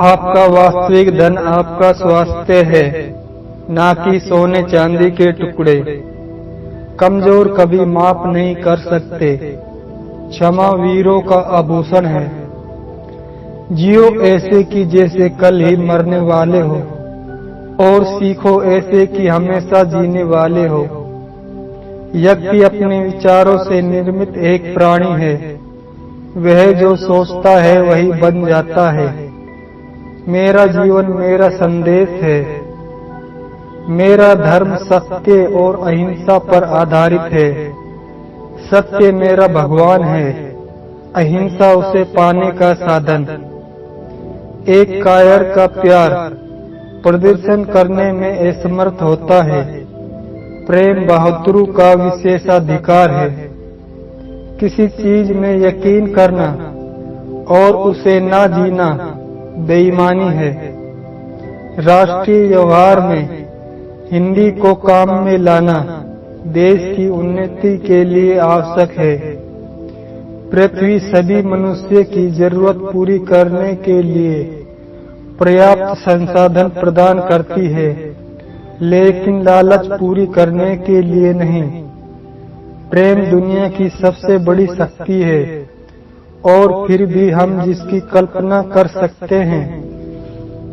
आपका वास्तविक धन आपका स्वास्थ्य है, ना कि सोने चांदी के टुकड़े। कमजोर कभी माफ नहीं कर सकते, क्षमा वीरों का आभूषण है। जियो ऐसे कि जैसे कल ही मरने वाले हो, और सीखो ऐसे कि हमेशा जीने वाले हो। व्यक्ति अपने विचारों से निर्मित एक प्राणी है, वह जो सोचता है वही बन जाता है। मेरा जीवन मेरा संदेश है। मेरा धर्म सत्य और अहिंसा पर आधारित है। सत्य मेरा भगवान है, अहिंसा उसे पाने का साधन। एक कायर का प्यार प्रदर्शन करने में असमर्थ होता है। प्रेम बहादुरों का विशेषाधिकार है। किसी चीज में यकीन करना और उसे ना जीना बेईमानी है। राष्ट्रीय व्यवहार में हिंदी को काम में लाना देश की उन्नति के लिए आवश्यक है। पृथ्वी सभी मनुष्य की जरूरत पूरी करने के लिए पर्याप्त संसाधन प्रदान करती है, लेकिन लालच पूरी करने के लिए नहीं। प्रेम दुनिया की सबसे बड़ी शक्ति है, और फिर भी हम जिसकी कल्पना कर सकते हैं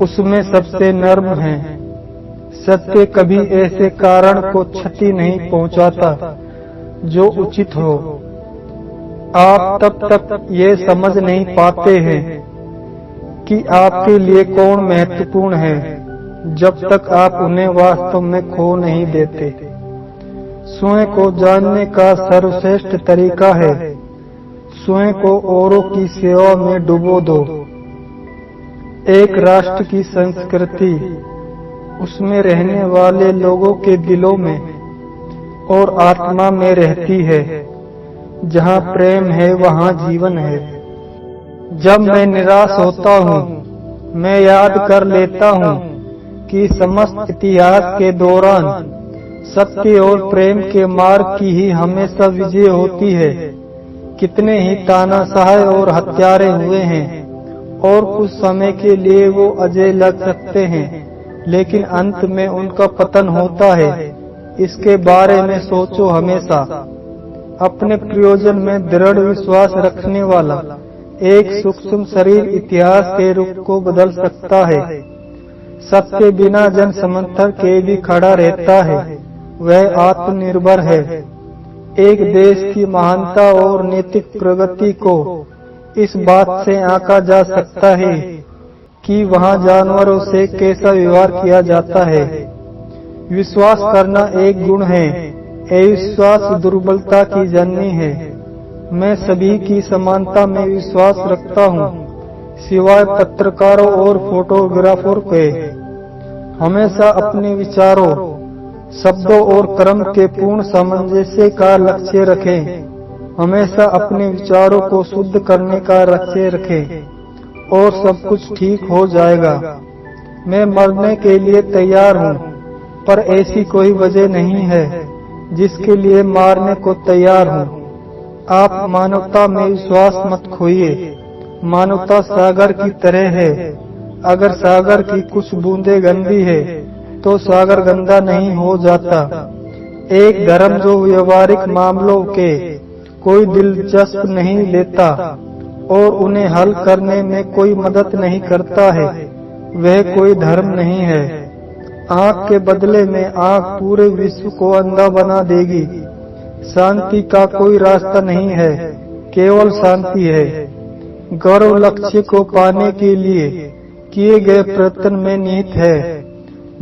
उसमें सबसे नर्म है। सत्य कभी ऐसे कारण को क्षति नहीं पहुंचाता जो उचित हो। आप तब तक ये समझ नहीं पाते हैं कि आपके लिए कौन महत्वपूर्ण है, जब तक आप उन्हें वास्तव में खो नहीं देते। स्वयं को जानने का सर्वश्रेष्ठ तरीका है स्वयं को औरों की सेवा में डुबो दो। एक राष्ट्र की संस्कृति उसमें रहने वाले लोगों के दिलों में और आत्मा में रहती है। जहाँ प्रेम है वहाँ जीवन है। जब मैं निराश होता हूँ, मैं याद कर लेता हूँ कि समस्त इतिहास के दौरान सत्य और प्रेम के मार्ग की ही हमेशा विजय होती है। कितने ही तानाशाह और हत्यारे हुए हैं, और कुछ समय के लिए वो अजय लग सकते हैं, लेकिन अंत में उनका पतन होता है। इसके बारे में सोचो हमेशा। अपने प्रयोजन में दृढ़ विश्वास रखने वाला एक सूक्ष्म शरीर इतिहास के रूप को बदल सकता है। सत्य बिना जन समर्थन के भी खड़ा रहता है, वह आत्मनिर्भर है। एक देश की महानता और नैतिक प्रगति को इस बात से आंका जा सकता है कि वहाँ जानवरों से कैसा व्यवहार किया जाता है। विश्वास करना एक गुण है, अविश्वास दुर्बलता की जननी है। मैं सभी की समानता में विश्वास रखता हूँ, सिवाय पत्रकारों और फोटोग्राफर के। हमेशा अपने विचारों, शब्दों और कर्म के पूर्ण सामंजस्य का लक्ष्य रखें। हमेशा अपने विचारों को शुद्ध करने का लक्ष्य रखें, और सब कुछ ठीक हो जाएगा। मैं मरने के लिए तैयार हूँ, पर ऐसी कोई वजह नहीं है जिसके लिए मारने को तैयार हूँ। आप मानवता में विश्वास मत खोइए। मानवता सागर की तरह है। अगर सागर की कुछ बूंदें गंदी है तो सागर गंदा नहीं हो जाता। एक धर्म जो व्यवहारिक मामलों के कोई दिलचस्प नहीं लेता और उन्हें हल करने में कोई मदद नहीं करता है, वह कोई धर्म नहीं है। आँख के बदले में आँख पूरे विश्व को अंधा बना देगी। शांति का कोई रास्ता नहीं है, केवल शांति है। गौरव लक्ष्य को पाने के लिए किए गए प्रयत्न में निहित है,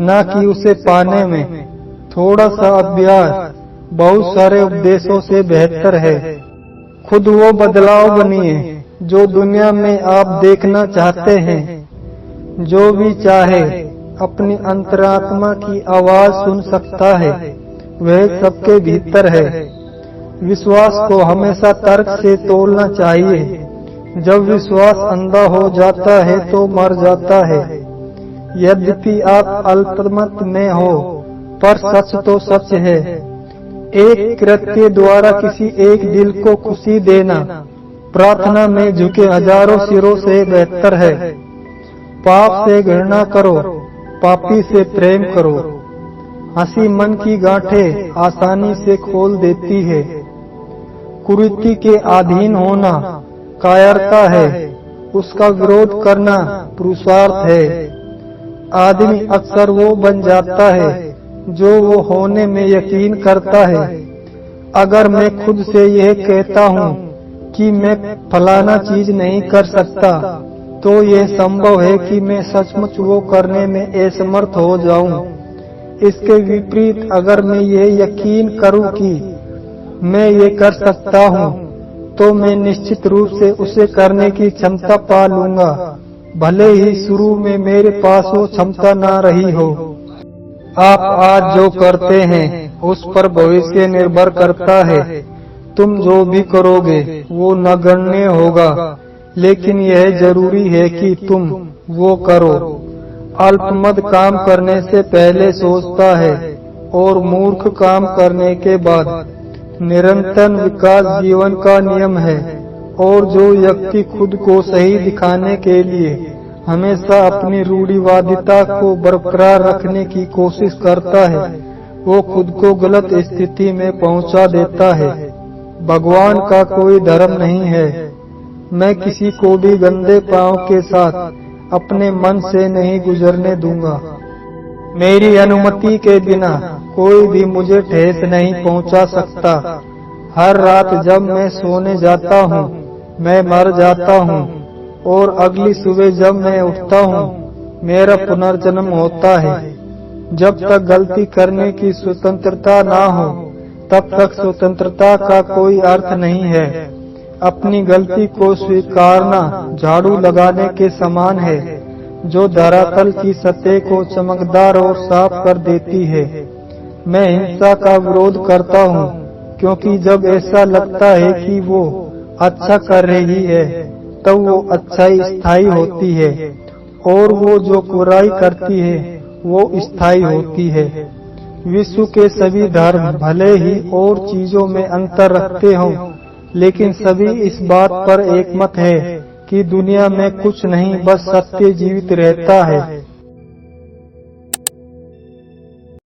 न कि उसे पाने में। थोड़ा सा अभ्यास बहुत सारे उपदेशों से बेहतर है। खुद वो बदलाव बनिए जो दुनिया में आप देखना चाहते हैं। जो भी चाहे अपनी अंतरात्मा की आवाज सुन सकता है, वह सबके भीतर है। विश्वास को हमेशा तर्क से तोलना चाहिए। जब विश्वास अंधा हो जाता है तो मर जाता है। यद्यपि आप अल्पमत में हो, पर सच तो सच है। एक कृत्य द्वारा किसी एक दिल को खुशी देना प्रार्थना में झुके हजारों सिरों से बेहतर है। पाप से घृणा करो, पापी से प्रेम करो। हंसी मन की गांठें आसानी से खोल देती है। कुरीति के अधीन होना कायरता है, उसका विरोध करना पुरुषार्थ है। आदमी अक्सर वो बन जाता है जो वो होने में यकीन करता है। अगर मैं खुद से यह कहता हूँ कि मैं फलाना चीज नहीं कर सकता, तो यह संभव है कि मैं सचमुच वो करने में असमर्थ हो जाऊं। इसके विपरीत अगर मैं ये यकीन करूं कि मैं ये कर सकता हूं, तो मैं निश्चित रूप से उसे करने की क्षमता पा लूंगा, भले ही शुरू में मेरे पास वो क्षमता ना रही हो। आप आज जो करते हैं उस पर भविष्य निर्भर करता है। तुम जो भी करोगे वो नगण्य होगा, लेकिन यह जरूरी है कि तुम वो करो। अल्पमत काम करने से पहले सोचता है और मूर्ख काम करने के बाद। निरंतर विकास जीवन का नियम है, और जो व्यक्ति खुद को सही दिखाने के लिए हमेशा अपनी रूढ़िवादिता को बरकरार रखने की कोशिश करता है, वो खुद को गलत स्थिति में पहुंचा देता है। भगवान का कोई धर्म नहीं है। मैं किसी को भी गंदे पांव के साथ अपने मन से नहीं गुजरने दूंगा। मेरी अनुमति के बिना कोई भी मुझे ठेस नहीं पहुंचा सकता। हर रात जब मैं सोने जाता हूँ, मैं मर जाता हूँ, और अगली सुबह जब मैं उठता हूँ, मेरा पुनर्जन्म होता है। जब तक गलती करने की स्वतंत्रता ना हो, तब तक स्वतंत्रता का कोई अर्थ नहीं है। अपनी गलती को स्वीकारना झाड़ू लगाने के समान है, जो धरातल की सतह को चमकदार और साफ कर देती है। मैं हिंसा का विरोध करता हूँ, क्योंकि जब ऐसा लगता है कि वो अच्छा कर रही है, तब वो अच्छाई स्थायी होती है, और वो जो बुराई करती है वो स्थायी होती है। विश्व के सभी धर्म भले ही और चीजों में अंतर रखते हों, लेकिन सभी इस बात पर एकमत है कि दुनिया में कुछ नहीं बस सत्य जीवित रहता है।